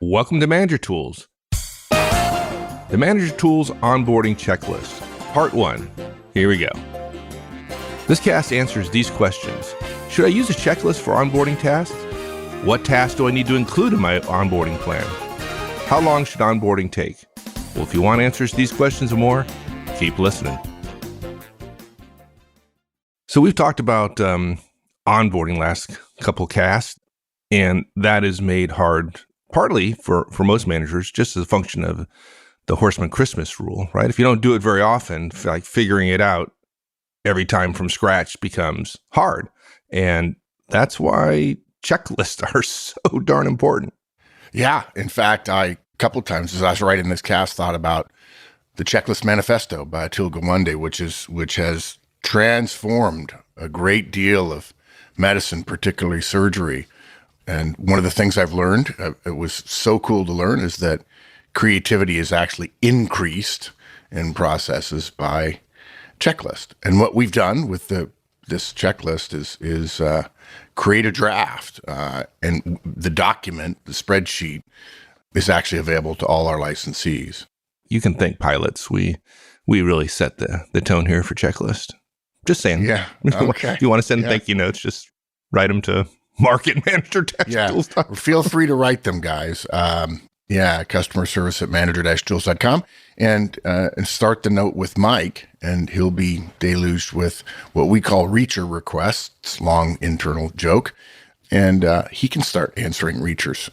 Welcome to Manager Tools. The Manager Tools Onboarding Checklist, Part 1. Here we go. This cast answers these questions. Should I use a checklist for onboarding tasks? What tasks do I need to include in my onboarding plan? How long should onboarding take? Well, if you want answers to these questions and more, keep listening. So we've talked about onboarding last couple casts, and that is made hard partly for most managers, just as a function of the Horseman Christmas rule, right? If you don't do it very often, like figuring it out every time from scratch becomes hard. And that's why checklists are so darn important. Yeah. In fact, a couple of times as I was writing this cast, thought about the Checklist Manifesto by Atul Gawande, which has transformed a great deal of medicine, particularly surgery. And one of the things I've learned, it was so cool to learn, is that creativity is actually increased in processes by checklist. And what we've done with this checklist is create a draft, and the document, the spreadsheet, is actually available to all our licensees. You can thank pilots. We really set the tone here for checklist. Just saying. Yeah. Okay. If you want to send thank you notes, just write them to Market Manager Tools. Feel free to write them, guys. Customer service at manager-tools.com, and start the note with Mike, and he'll be deluged with what we call reacher requests, long internal joke, and he can start answering reachers.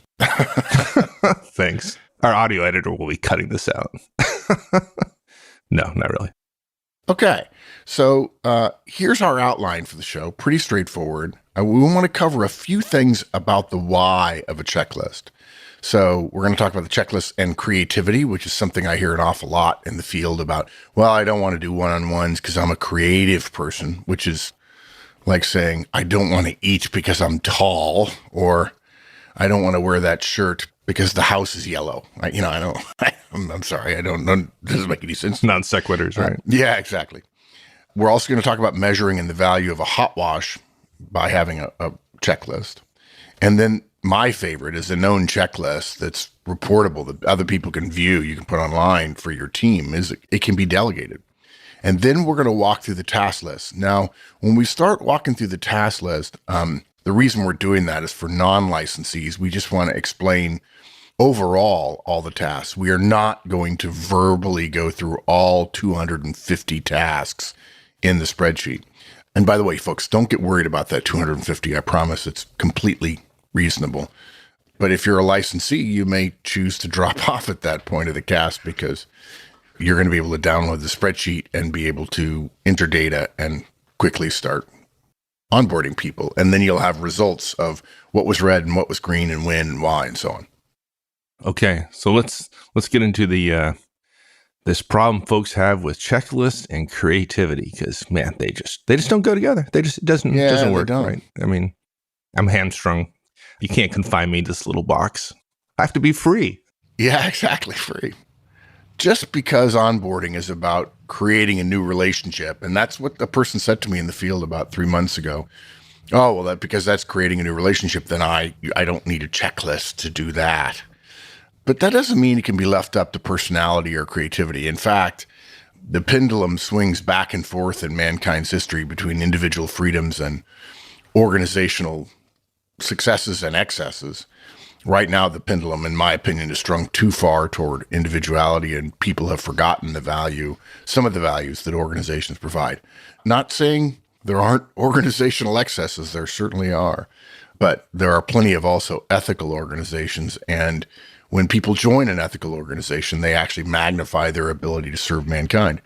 Thanks. Our audio editor will be cutting this out. No, not really. Okay, so here's our outline for the show. Pretty straightforward. We want to cover a few things about the why of a checklist. So we're going to talk about the checklist and creativity, which is something I hear an awful lot in the field about. Well, I don't want to do one-on-ones because I'm a creative person, which is like saying I don't want to eat because I'm tall, or I don't want to wear that shirt because the house is yellow. I'm sorry. I don't know. It doesn't make any sense. Non sequiturs, right? Yeah, exactly. We're also going to talk about measuring in the value of a hot wash by having a checklist. And then my favorite is a known checklist that's reportable, that other people can view, you can put online for your team, is it can be delegated. And then we're going to walk through the task list. Now, when we start walking through the task list, the reason we're doing that is for non-licensees. We just want to explain overall all the tasks. We are not going to verbally go through all 250 tasks in the spreadsheet. And by the way, folks, don't get worried about that 250. I promise it's completely reasonable. But if you're a licensee, you may choose to drop off at that point of the cast because you're going to be able to download the spreadsheet and be able to enter data and quickly start onboarding people. And then you'll have results of what was red and what was green and when and why and so on. Okay, so let's get into the this problem folks have with checklists and creativity, because man, they just don't go together. It doesn't work. Right? I mean, I'm hamstrung. You can't confine me to this little box. I have to be free. Yeah, exactly, free. Just because onboarding is about creating a new relationship, and that's what a person said to me in the field about 3 months ago. Oh, well, because that's creating a new relationship, then I don't need a checklist to do that. But that doesn't mean it can be left up to personality or creativity. In fact, the pendulum swings back and forth in mankind's history between individual freedoms and organizational successes and excesses. Right now, the pendulum, in my opinion, is strung too far toward individuality, and people have forgotten some of the values that organizations provide. Not saying there aren't organizational excesses, there certainly are, but there are plenty of also ethical organizations, and when people join an ethical organization, they actually magnify their ability to serve mankind.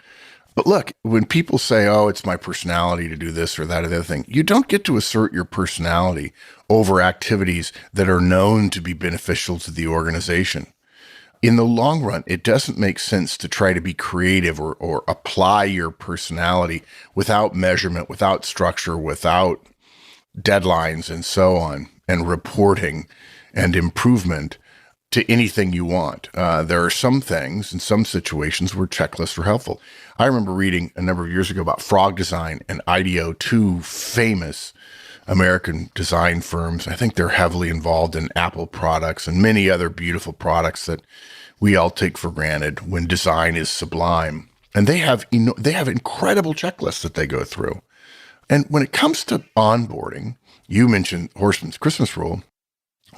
But look, when people say, oh, it's my personality to do this or that or the other thing, you don't get to assert your personality over activities that are known to be beneficial to the organization. In the long run, it doesn't make sense to try to be creative or apply your personality without measurement, without structure, without deadlines and so on, and reporting and improvement to anything you want. There are some things in some situations where checklists are helpful. I remember reading a number of years ago about frog design and IDEO, two famous American design firms. I think they're heavily involved in Apple products and many other beautiful products that we all take for granted when design is sublime. And they have incredible checklists that they go through. And when it comes to onboarding, you mentioned Horstman's Christmas rule,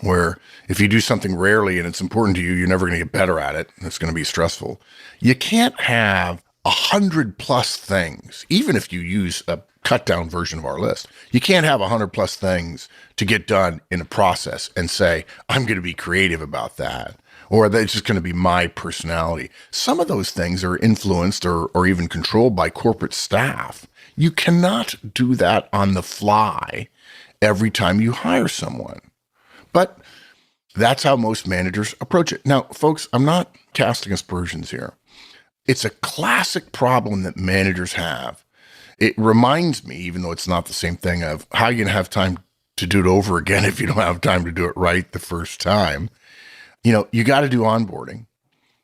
where if you do something rarely and it's important to you, you're never going to get better at it. And it's going to be stressful. You can't have 100+ things, even if you use a cut down version of our list. You can't have 100+ things to get done in a process and say, I'm going to be creative about that, or that's just going to be my personality. Some of those things are influenced or even controlled by corporate staff. You cannot do that on the fly every time you hire someone. But that's how most managers approach it. Now, folks, I'm not casting aspersions here. It's a classic problem that managers have. It reminds me, even though it's not the same thing, of how you can have time to do it over again if you don't have time to do it right the first time. You got to do onboarding,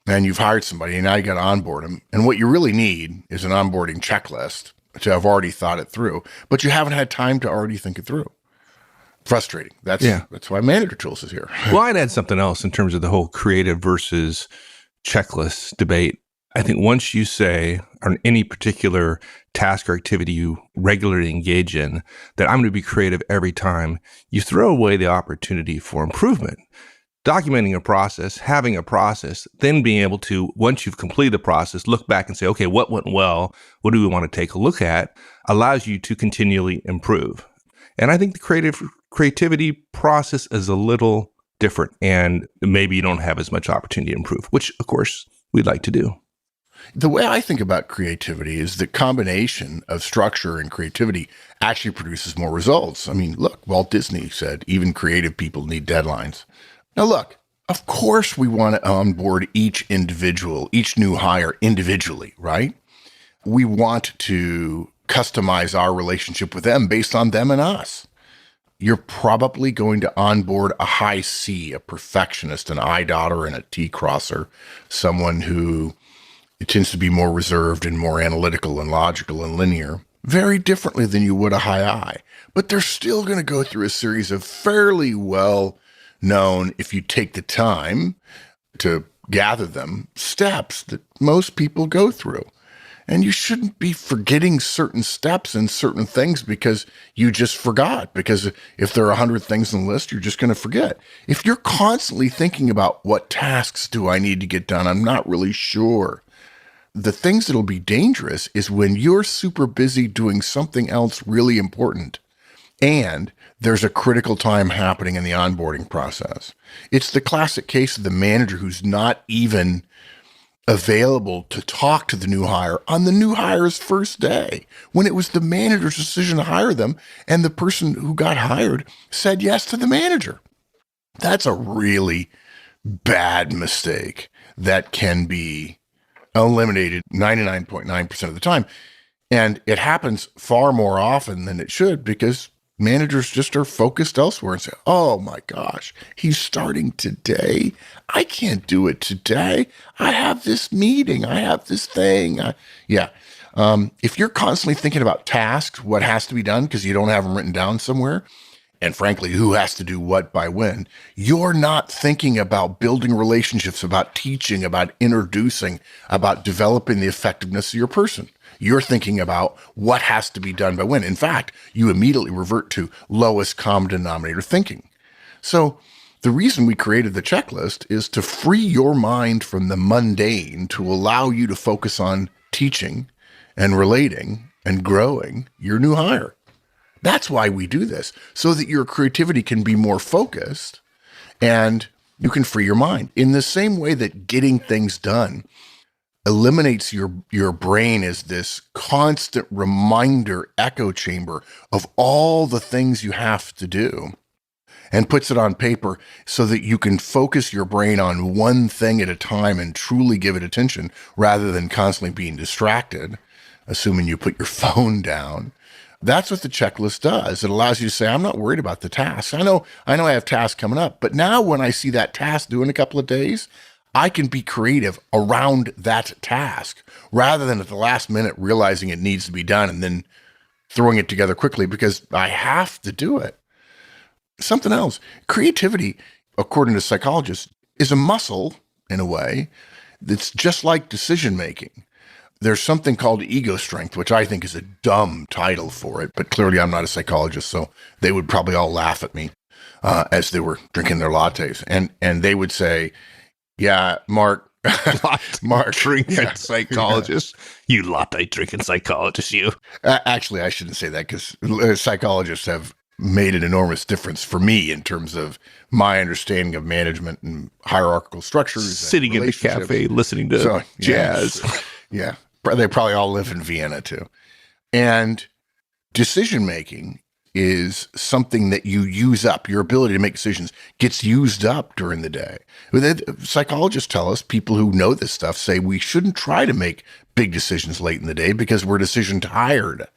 and you've hired somebody, and now you got to onboard them. And what you really need is an onboarding checklist to have already thought it through, but you haven't had time to already think it through. Frustrating. That's why Manager Tools is here. Well, I'd add something else in terms of the whole creative versus checklist debate. I think once you say on any particular task or activity you regularly engage in that I'm going to be creative every time, you throw away the opportunity for improvement. Documenting a process, having a process, then being able to, once you've completed the process, look back and say, okay, what went well? What do we want to take a look at? Allows you to continually improve. And I think the creativity process is a little different, and maybe you don't have as much opportunity to improve, which of course we'd like to do. The way I think about creativity is the combination of structure and creativity actually produces more results. I mean, look, Walt Disney said, even creative people need deadlines. Now, look, of course we want to onboard each new hire individually, right? We want to customize our relationship with them based on them and us. You're probably going to onboard a high C, a perfectionist, an I dotter, and a T crosser, someone who tends to be more reserved and more analytical and logical and linear, very differently than you would a high I. But they're still going to go through a series of fairly well known, if you take the time to gather them, steps that most people go through. And you shouldn't be forgetting certain steps and certain things because you just forgot. Because if there are 100 things on the list, you're just going to forget. If you're constantly thinking about what tasks do I need to get done, I'm not really sure. The things that'll be dangerous is when you're super busy doing something else really important and there's a critical time happening in the onboarding process. It's the classic case of the manager who's not even available to talk to the new hire on the new hire's first day, when it was the manager's decision to hire them, and the person who got hired said yes to the manager. That's a really bad mistake that can be eliminated 99.9% of the time. And it happens far more often than it should because managers just are focused elsewhere and say, oh my gosh, he's starting today. I can't do it today. I have this meeting. I have this thing. If you're constantly thinking about tasks, what has to be done because you don't have them written down somewhere, and frankly, who has to do what by when, you're not thinking about building relationships, about teaching, about introducing, about developing the effectiveness of your person. You're thinking about what has to be done by when. In fact, you immediately revert to lowest common denominator thinking. So the reason we created the checklist is to free your mind from the mundane to allow you to focus on teaching and relating and growing your new hire. That's why we do this, so that your creativity can be more focused and you can free your mind. In the same way that getting things done eliminates your brain as this constant reminder echo chamber of all the things you have to do and puts it on paper so that you can focus your brain on one thing at a time and truly give it attention rather than constantly being distracted, assuming you put your phone down. That's what the checklist does. It allows you to say, I'm not worried about the task. I know I have tasks coming up, but now when I see that task due in a couple of days, I can be creative around that task rather than at the last minute realizing it needs to be done and then throwing it together quickly because I have to do it. Something else, creativity, according to psychologists, is a muscle in a way that's just like decision making. There's something called ego strength, which I think is a dumb title for it, but clearly I'm not a psychologist, so they would probably all laugh at me as they were drinking their lattes. And they would say, yeah, Mark, drinking psychologist. Yeah. You latte drinking psychologist, you. Actually, I shouldn't say that because psychologists have made an enormous difference for me in terms of my understanding of management and hierarchical structures. Sitting in the cafe, listening to jazz. Yeah. They probably all live in Vienna too. And decision-making is something that you use up. Your ability to make decisions gets used up during the day. Psychologists tell us, people who know this stuff say we shouldn't try to make big decisions late in the day because we're decision tired.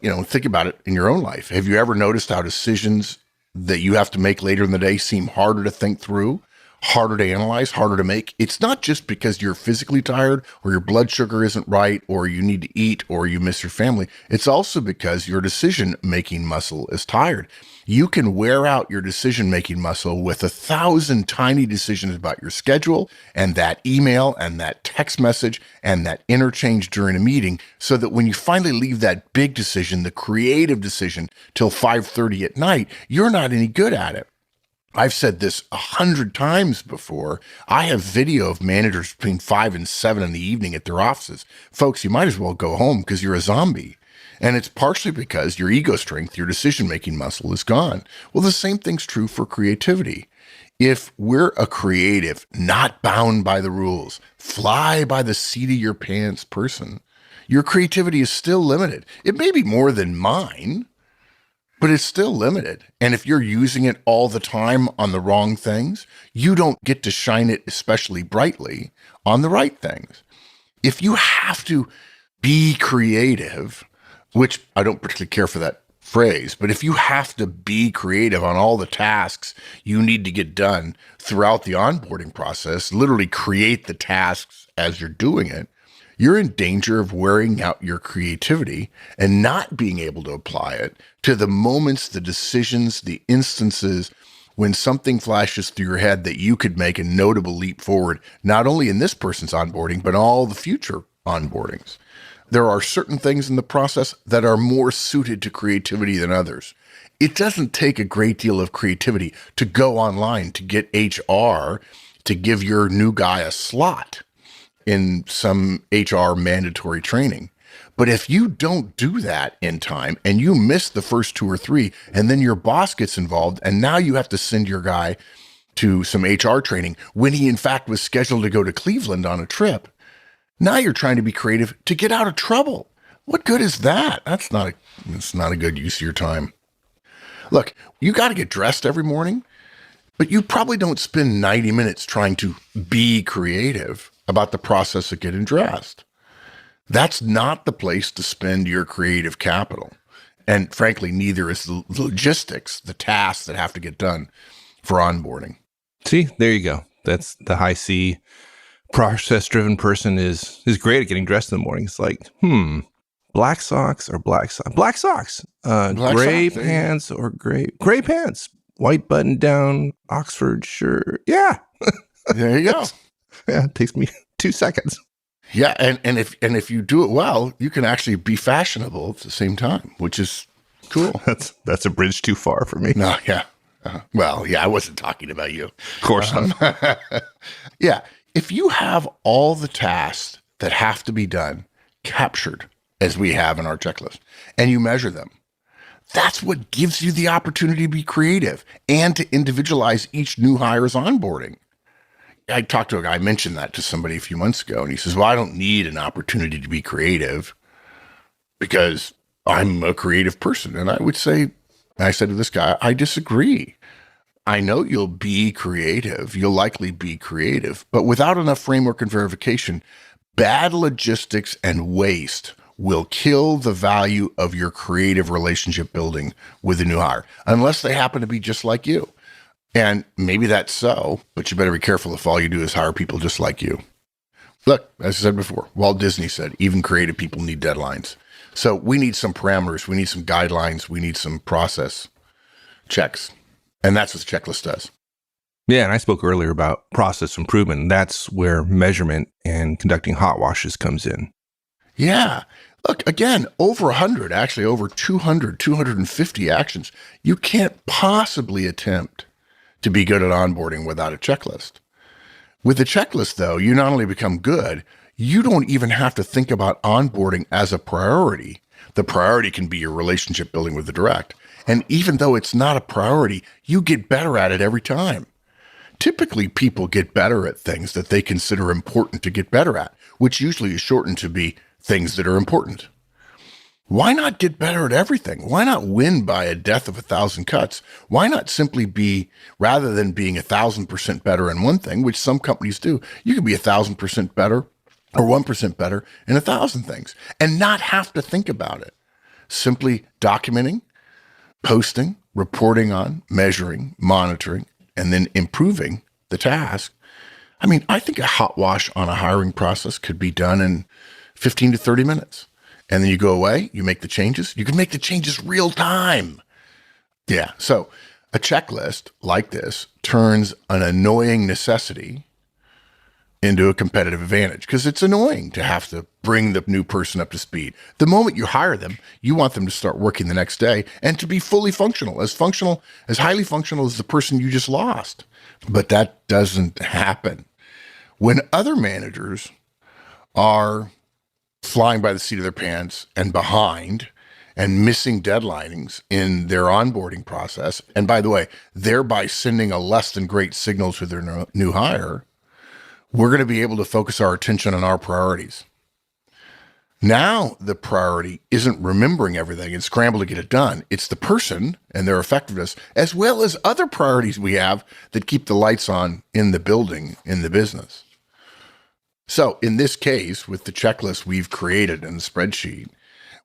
Think about it in your own life. Have you ever noticed how decisions that you have to make later in the day seem harder to think through, harder to analyze, harder to make? It's not just because you're physically tired or your blood sugar isn't right or you need to eat or you miss your family. It's also because your decision-making muscle is tired. You can wear out your decision-making muscle with 1,000 tiny decisions about your schedule and that email and that text message and that interchange during a meeting, so that when you finally leave that big decision, the creative decision, till 5:30 at night, you're not any good at it. I've said this 100 times before. I have video of managers between 5 and 7 in the evening at their offices. Folks, you might as well go home because you're a zombie. And it's partially because your ego strength, your decision-making muscle is gone. Well, the same thing's true for creativity. If we're a creative, not bound by the rules, fly by the seat of your pants person, your creativity is still limited. It may be more than mine, but it's still limited. And if you're using it all the time on the wrong things, you don't get to shine it especially brightly on the right things. If you have to be creative, which I don't particularly care for that phrase, but if you have to be creative on all the tasks you need to get done throughout the onboarding process, literally create the tasks as you're doing it, you're in danger of wearing out your creativity and not being able to apply it to the moments, the decisions, the instances when something flashes through your head that you could make a notable leap forward, not only in this person's onboarding, but all the future onboardings. There are certain things in the process that are more suited to creativity than others. It doesn't take a great deal of creativity to go online to get HR to give your new guy a slot in some HR mandatory training. But if you don't do that in time and you miss the first 2 or 3, and then your boss gets involved and now you have to send your guy to some HR training when he in fact was scheduled to go to Cleveland on a trip, now you're trying to be creative to get out of trouble. What good is that? It's not a good use of your time. Look, you got to get dressed every morning, but you probably don't spend 90 minutes trying to be creative about the process of getting dressed. That's not the place to spend your creative capital. And frankly, neither is the logistics, the tasks that have to get done for onboarding. See, there you go. That's the high C. Process-driven person is great at getting dressed in the morning. It's like, black socks or black socks? Black socks. Gray pants or gray pants. White button down, Oxford shirt. Yeah. There you go. Yeah, it takes me 2 seconds. Yeah, and if you do it well, you can actually be fashionable at the same time, which is cool. That's a bridge too far for me. No, yeah. Well, yeah, I wasn't talking about you. Of course not. Yeah. If you have all the tasks that have to be done captured, as we have in our checklist, and you measure them, that's what gives you the opportunity to be creative and to individualize each new hire's onboarding. I talked to a guy, I mentioned that to somebody a few months ago, and he says, well, I don't need an opportunity to be creative because I'm a creative person. And I said to this guy, I disagree. I know you'll be creative. You'll likely be creative, but without enough framework and verification, bad logistics and waste will kill the value of your creative relationship building with a new hire, unless they happen to be just like you. And maybe that's so, but you better be careful if all you do is hire people just like you. Look, as I said before, Walt Disney said, even creative people need deadlines. So we need some parameters, we need some guidelines, we need some process checks. And that's what the checklist does. Yeah, and I spoke earlier about process improvement. That's where measurement and conducting hot washes comes in. Yeah. Look, again, over 100, actually over 200, 250 actions. You can't possibly attempt to be good at onboarding without a checklist. With the checklist, though, you not only become good, you don't even have to think about onboarding as a priority. The priority can be your relationship building with the direct. And even though it's not a priority, you get better at it every time. Typically, people get better at things that they consider important to get better at, which usually is shortened to be things that are important. Why not get better at everything? Why not win by a death of 1,000 cuts? Why not simply be, rather than being 1,000% better in one thing, which some companies do, you can be 1,000% better or 1% better in 1,000 things and not have to think about it. Simply documenting, posting, reporting on, measuring, monitoring, and then improving the task. I mean, I think a hot wash on a hiring process could be done in 15 to 30 minutes. And then you go away, you make the changes. You can make the changes real time. Yeah. So a checklist like this turns an annoying necessity into a competitive advantage because it's annoying to have to bring the new person up to speed. The moment you hire them, you want them to start working the next day and to be fully functional, as highly functional as the person you just lost. But that doesn't happen. When other managers are flying by the seat of their pants and behind and missing deadlinings in their onboarding process, and by the way, thereby sending a less than great signal to their new hire, we're going to be able to focus our attention on our priorities. Now, the priority isn't remembering everything and scramble to get it done. It's the person and their effectiveness, as well as other priorities we have that keep the lights on in the building, in the business. So in this case, with the checklist we've created in the spreadsheet,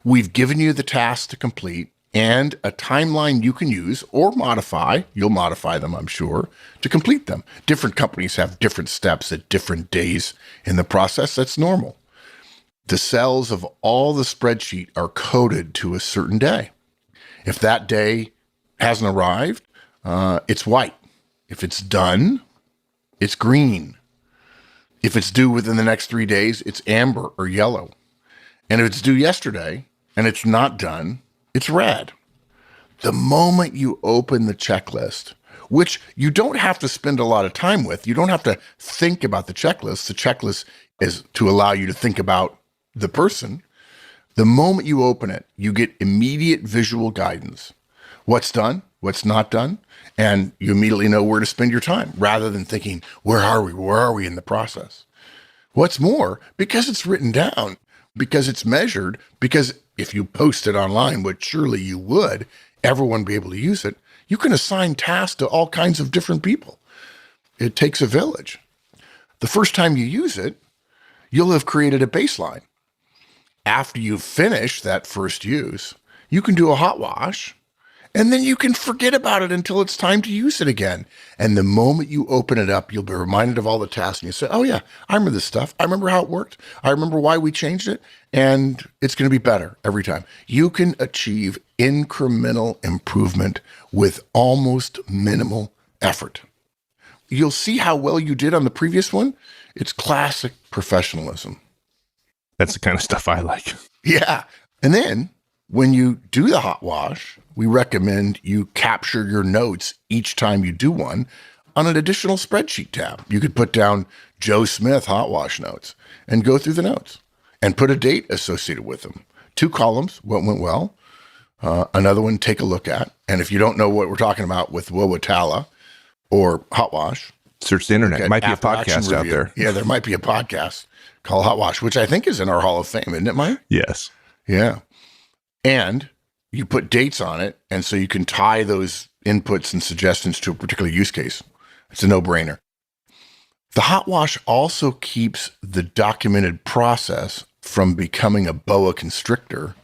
we've given you the tasks to complete and a timeline you can use or modify. You'll modify them, I'm sure, to complete them. Different companies have different steps at different days in the process. That's normal. The cells of all the spreadsheet are coded to a certain day. If that day hasn't arrived, it's white. If it's done, it's green. If it's due within the next 3 days, it's amber or yellow. And if it's due yesterday and it's not done, it's red. The moment you open the checklist, which you don't have to spend a lot of time with, you don't have to think about the checklist. The checklist is to allow you to think about the person. The moment you open it, you get immediate visual guidance. What's done, what's not done, and you immediately know where to spend your time rather than thinking, where are we in the process? What's more, because it's written down, because it's measured, because if you post it online, which surely you would, everyone would be able to use it, you can assign tasks to all kinds of different people. It takes a village. The first time you use it, you'll have created a baseline. After you finish that first use, you can do a hot wash, and then you can forget about it until it's time to use it again. And the moment you open it up, you'll be reminded of all the tasks, and you say, oh yeah, I remember this stuff. I remember how it worked. I remember why we changed it, and it's going to be better every time. You can achieve incremental improvement with almost minimal effort. You'll see how well you did on the previous one. It's classic professionalism. That's the kind of stuff I like. Yeah. And then when you do the hot wash, we recommend you capture your notes each time you do one on an additional spreadsheet tab. You could put down Joe Smith hot wash notes and go through the notes and put a date associated with them. 2 columns, what went well. Another one, take a look at. And if you don't know what we're talking about with Wowatala or hot wash, search the internet. Might be a podcast out there. Yeah, there might be a podcast called Hot Wash, which I think is in our Hall of Fame, isn't it, Mike? Yes. Yeah. And you put dates on it, and so you can tie those inputs and suggestions to a particular use case. It's a no-brainer. The hot wash also keeps the documented process from becoming a boa constrictor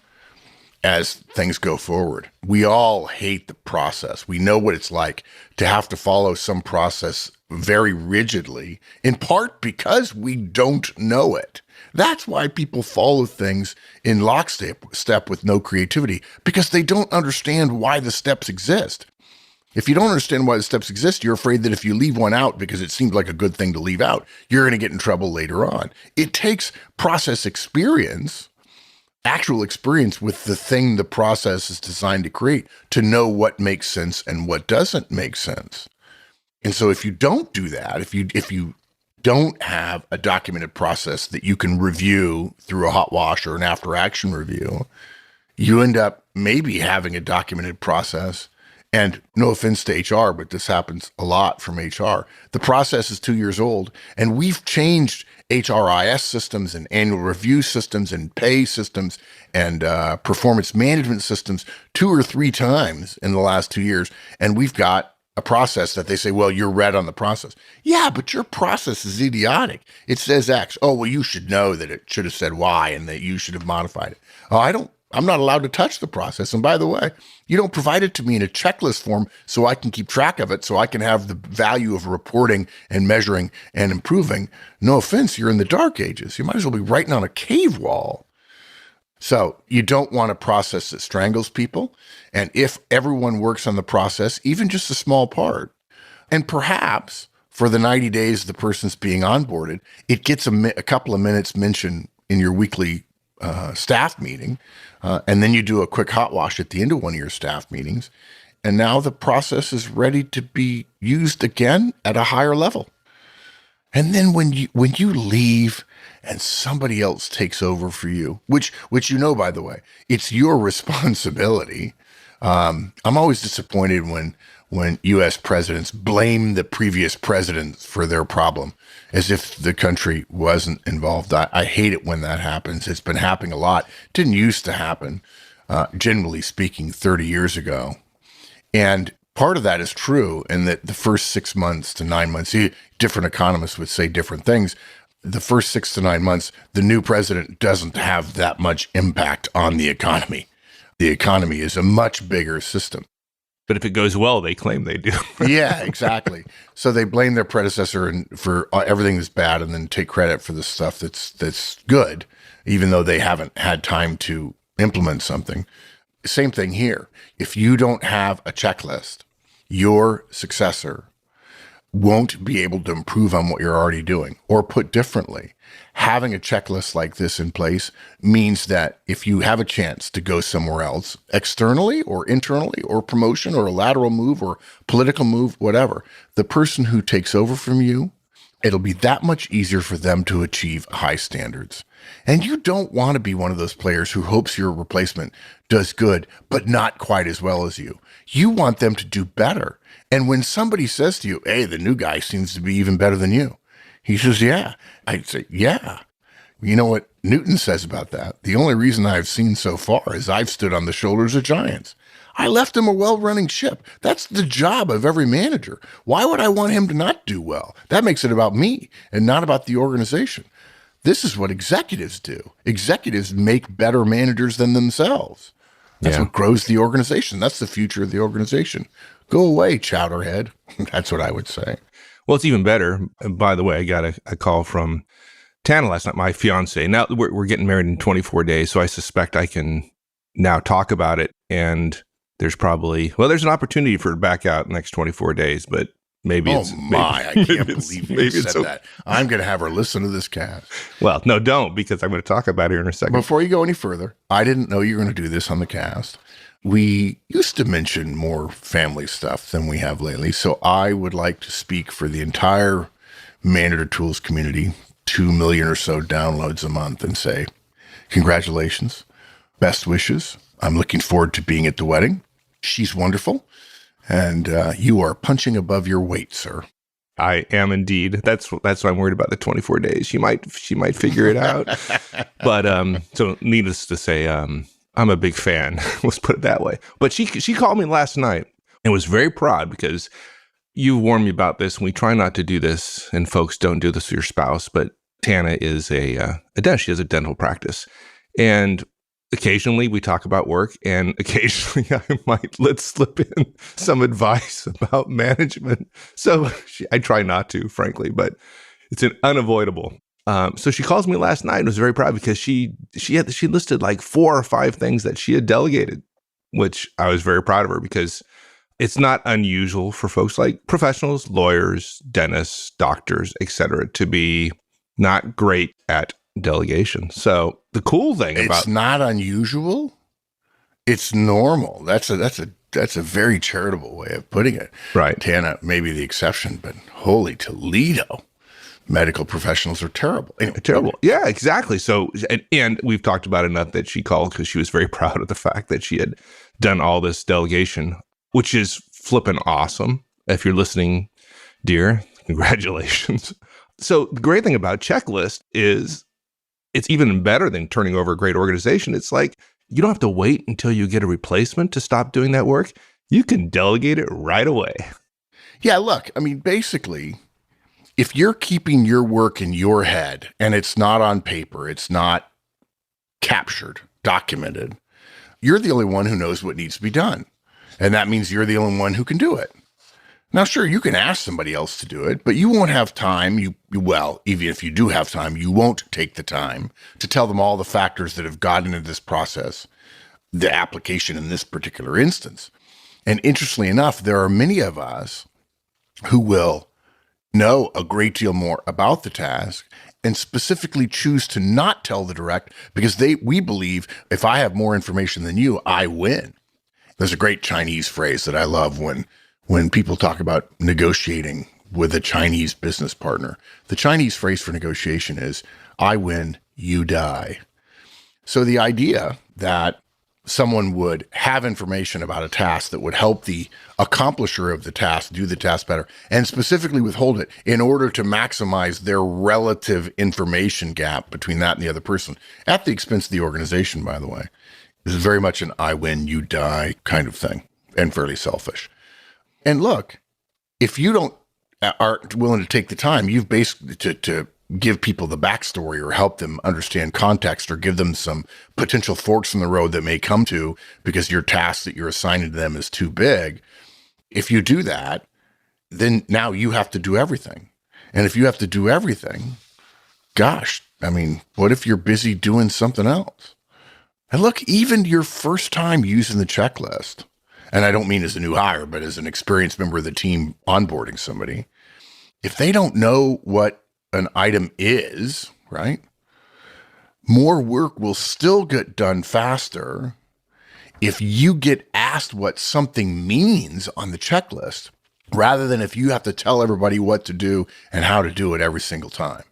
as things go forward. We all hate the process. We know what it's like to have to follow some process very rigidly, in part because we don't know it. That's why people follow things in lockstep with no creativity, because they don't understand why the steps exist. If you don't understand why the steps exist, you're afraid that if you leave one out because it seems like a good thing to leave out, you're going to get in trouble later on. It takes process experience, actual experience with the thing the process is designed to create, to know what makes sense and what doesn't make sense. And so if you don't do that, if you don't have a documented process that you can review through a hot wash or an after action review, you end up maybe having a documented process. And no offense to HR, but this happens a lot from HR. The process is 2 years old, and we've changed HRIS systems and annual review systems and pay systems and performance management systems 2 or 3 times in the last 2 years. And we've got a process that they say, well, you're red on the process. Yeah, but your process is idiotic. It says X. Oh, well, you should know that it should have said Y and that you should have modified it. Oh, I'm not allowed to touch the process. And by the way, you don't provide it to me in a checklist form so I can keep track of it, so I can have the value of reporting and measuring and improving. No offense, you're in the dark ages. You might as well be writing on a cave wall. So you don't want a process that strangles people. And if everyone works on the process, even just a small part, and perhaps for the 90 days the person's being onboarded, it gets a couple of minutes mentioned in your weekly staff meeting, and then you do a quick hot wash at the end of one of your staff meetings, and now the process is ready to be used again at a higher level. And then when you leave and somebody else takes over for you, which by the way, it's your responsibility. I'm always disappointed when U.S. presidents blame the previous presidents for their problem, as if the country wasn't involved. I hate it when that happens. It's been happening a lot. It didn't used to happen, generally speaking, 30 years ago. And part of that is true in that the first 6 months to 9 months, different economists would say different things. The first 6 to 9 months, the new president doesn't have that much impact on the economy. The economy is a much bigger system. But if it goes well, they claim they do. Yeah, exactly. So they blame their predecessor for everything that's bad, and then take credit for the stuff that's good, even though they haven't had time to implement something. Same thing here. If you don't have a checklist, your successor won't be able to improve on what you're already doing. Or put differently, having a checklist like this in place means that if you have a chance to go somewhere else, externally or internally, or promotion or a lateral move or political move, whatever, the person who takes over from you, it'll be that much easier for them to achieve high standards. And you don't want to be one of those players who hopes your replacement does good, but not quite as well as you. You want them to do better. And when somebody says to you, hey, the new guy seems to be even better than you, he says, yeah. I'd say, yeah. You know what Newton says about that? The only reason I've seen so far is I've stood on the shoulders of giants. I left him a well-running ship. That's the job of every manager. Why would I want him to not do well? That makes it about me and not about the organization. This is what executives do. Executives make better managers than themselves. That's what grows the organization. That's the future of the organization. Go away, chowderhead. That's what I would say. Well, it's even better. By the way, I got a call from Tana last night, my fiance. Now we're getting married in 24 days, so I suspect I can now talk about it. And there's there's an opportunity for it to back out in the next 24 days, but maybe I can't believe you said that. I'm going to have her listen to this cast. Well, no, don't, because I'm going to talk about it here in a second. Before you go any further, I didn't know you were going to do this on the cast. We used to mention more family stuff than we have lately, so I would like to speak for the entire Manager Tools community, 2 million or so downloads a month, and say, congratulations, best wishes. I'm looking forward to being at the wedding. She's wonderful, and you are punching above your weight, sir. I am indeed. That's why I'm worried about the 24 days. She might figure it out. But so needless to say, I'm a big fan. Let's put it that way. But she called me last night and was very proud because you warned me about this. And we try not to do this, and folks, don't do this with your spouse. But Tana is a dentist. She has a dental practice, and occasionally we talk about work, and occasionally I might let slip in some advice about management. So I try not to, frankly, but it's unavoidable. So she calls me last night and was very proud because she listed like 4 or 5 things that she had delegated, which I was very proud of her because it's not unusual for folks like professionals, lawyers, dentists, doctors, etc., to be not great at delegation. So the cool thing it's not unusual. It's normal. That's a very charitable way of putting it. Right. Tana may be the exception, but holy Toledo, medical professionals are terrible. Anyway, terrible. Yeah, exactly. So, and we've talked about enough that she called because she was very proud of the fact that she had done all this delegation, which is flippin' awesome. If you're listening, dear, congratulations. So the great thing about checklist is it's even better than turning over a great organization. It's like you don't have to wait until you get a replacement to stop doing that work. You can delegate it right away. Yeah, look, I mean, basically, if you're keeping your work in your head and it's not on paper, it's not captured, documented, you're the only one who knows what needs to be done. And that means you're the only one who can do it. Now, sure, you can ask somebody else to do it, but you won't have time. Well, even if you do have time, you won't take the time to tell them all the factors that have gotten into this process, the application in this particular instance. And interestingly enough, there are many of us who will know a great deal more about the task and specifically choose to not tell the direct because we believe if I have more information than you, I win. There's a great Chinese phrase that I love when people talk about negotiating with a Chinese business partner. The Chinese phrase for negotiation is, I win, you die. So the idea that someone would have information about a task that would help the accomplisher of the task do the task better, and specifically withhold it in order to maximize their relative information gap between that and the other person, at the expense of the organization, by the way, is very much an I win, you die kind of thing, and fairly selfish. And look, if you aren't willing to take the time, you've basically to give people the backstory or help them understand context or give them some potential forks in the road that may come to because your task that you're assigning to them is too big. If you do that, then now you have to do everything. And if you have to do everything, gosh, I mean, what if you're busy doing something else? And look, even your first time using the checklist, and I don't mean as a new hire, but as an experienced member of the team onboarding somebody, if they don't know what an item is, right, more work will still get done faster if you get asked what something means on the checklist, rather than if you have to tell everybody what to do and how to do it every single time.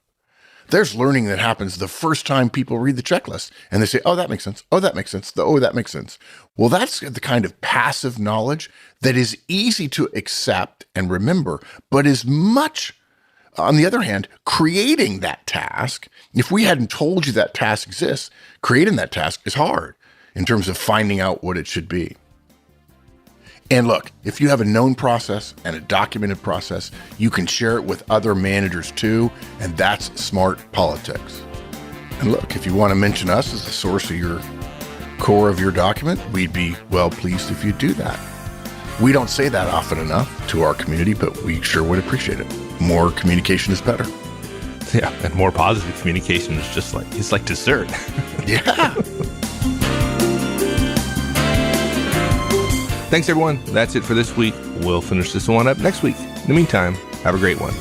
There's learning that happens the first time people read the checklist and they say, oh, that makes sense. Oh, that makes sense. Oh, that makes sense. Well, that's the kind of passive knowledge that is easy to accept and remember, but is much, on the other hand, creating that task. If we hadn't told you that task exists, creating that task is hard in terms of finding out what it should be. And look, if you have a known process and a documented process, you can share it with other managers too, and that's smart politics. And look, if you want to mention us as the source of your core of your document, we'd be well pleased if you do that. We don't say that often enough to our community, but we sure would appreciate it. More communication is better. Yeah, and more positive communication is just like, it's like dessert. Yeah. Thanks, everyone. That's it for this week. We'll finish this one up next week. In the meantime, have a great one.